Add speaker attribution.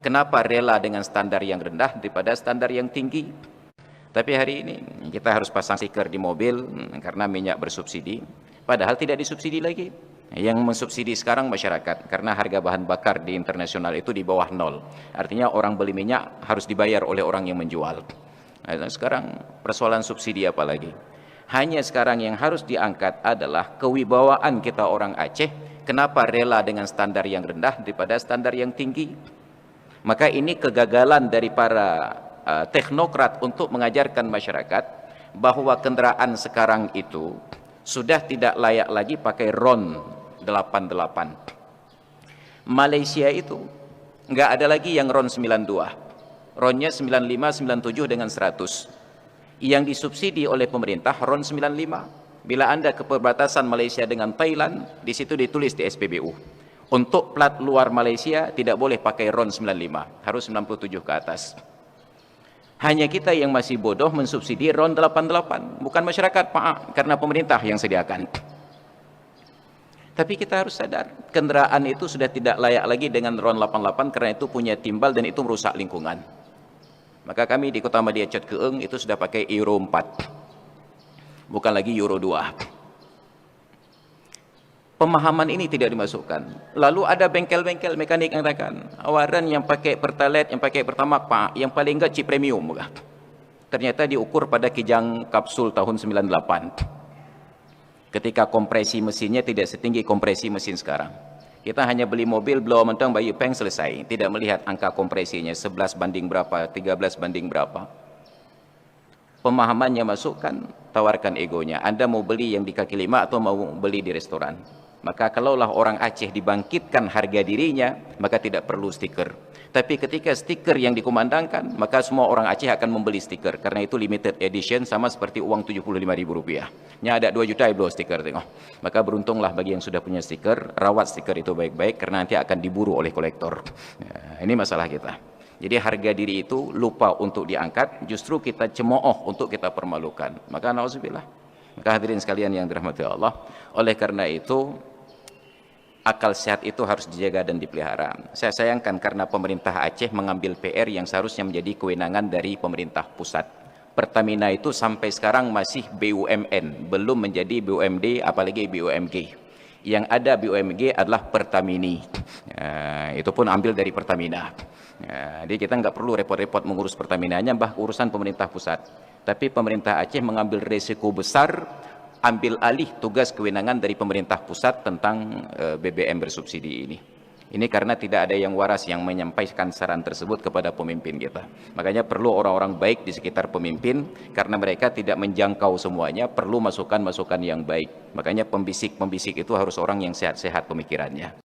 Speaker 1: Kenapa rela dengan standar yang rendah daripada standar yang tinggi? Tapi hari ini kita harus pasang stiker di mobil karena minyak bersubsidi, padahal tidak disubsidi lagi. Yang mensubsidi sekarang masyarakat, karena harga bahan bakar di internasional itu di bawah nol. Artinya orang beli minyak harus dibayar oleh orang yang menjual. Nah, sekarang persoalan subsidi apa lagi? Hanya sekarang yang harus diangkat adalah kewibawaan kita orang Aceh. Kenapa rela dengan standar yang rendah daripada standar yang tinggi? Maka ini kegagalan dari para teknokrat untuk mengajarkan masyarakat bahwa kendaraan sekarang itu sudah tidak layak lagi pakai RON 88. Malaysia itu nggak ada lagi yang RON 92, RON-nya 95, 97 dengan 100. Yang disubsidi oleh pemerintah RON 95. Bila Anda ke perbatasan Malaysia dengan Thailand, di situ ditulis di SPBU, untuk plat luar Malaysia tidak boleh pakai RON 95, harus 97 ke atas. Hanya kita yang masih bodoh mensubsidi RON 88, bukan masyarakat, Pak, karena pemerintah yang sediakan. Tapi kita harus sadar, kendaraan itu sudah tidak layak lagi dengan RON 88 karena itu punya timbal dan itu merusak lingkungan. Maka kami di Kota Madia Cot Keeng itu sudah pakai Euro 4, bukan lagi Euro 2. Pemahaman ini tidak dimasukkan. Lalu ada bengkel-bengkel mekanik yang katakan, awaran yang pakai Pertalite, yang pakai Pertamax, Pak, yang paling enggak chip premium. Ternyata diukur pada kijang kapsul tahun 98. Ketika kompresi mesinnya tidak setinggi kompresi mesin sekarang. Kita hanya beli mobil, blow mentang, bayi peng, selesai. Tidak melihat angka kompresinya, 11 banding berapa, 13 banding berapa. Pemahamannya masukkan, tawarkan egonya. Anda mau beli yang di kaki lima atau mau beli di restoran? Maka kalaulah orang Aceh dibangkitkan harga dirinya, maka tidak perlu stiker. Tapi ketika stiker yang dikumandangkan, maka semua orang Aceh akan membeli stiker. Karena itu limited edition, sama seperti uang Rp75.000. Nya ada 2 juta belum stiker, tengok. Maka beruntunglah bagi yang sudah punya stiker, rawat stiker itu baik-baik, karena nanti akan diburu oleh kolektor. Ya, ini masalah kita. Jadi harga diri itu lupa untuk diangkat, justru kita cemooh untuk kita permalukan. Maka nauzubillah. Maka hadirin sekalian yang dirahmati Allah, oleh karena itu akal sehat itu harus dijaga dan dipelihara. Saya sayangkan karena pemerintah Aceh mengambil PR yang seharusnya menjadi kewenangan dari pemerintah pusat. Pertamina itu sampai sekarang masih BUMN, belum menjadi BUMD, apalagi BUMG. Yang ada BUMG adalah Pertamini. Itu pun ambil dari Pertamina. Jadi kita nggak perlu repot-repot mengurus Pertaminanya, bah urusan pemerintah pusat. Tapi pemerintah Aceh mengambil resiko besar, ambil alih tugas kewenangan dari pemerintah pusat tentang BBM bersubsidi ini. Ini karena tidak ada yang waras yang menyampaikan saran tersebut kepada pemimpin kita. Makanya perlu orang-orang baik di sekitar pemimpin, karena mereka tidak menjangkau semuanya, perlu masukan-masukan yang baik. Makanya pembisik-pembisik itu harus orang yang sehat-sehat pemikirannya.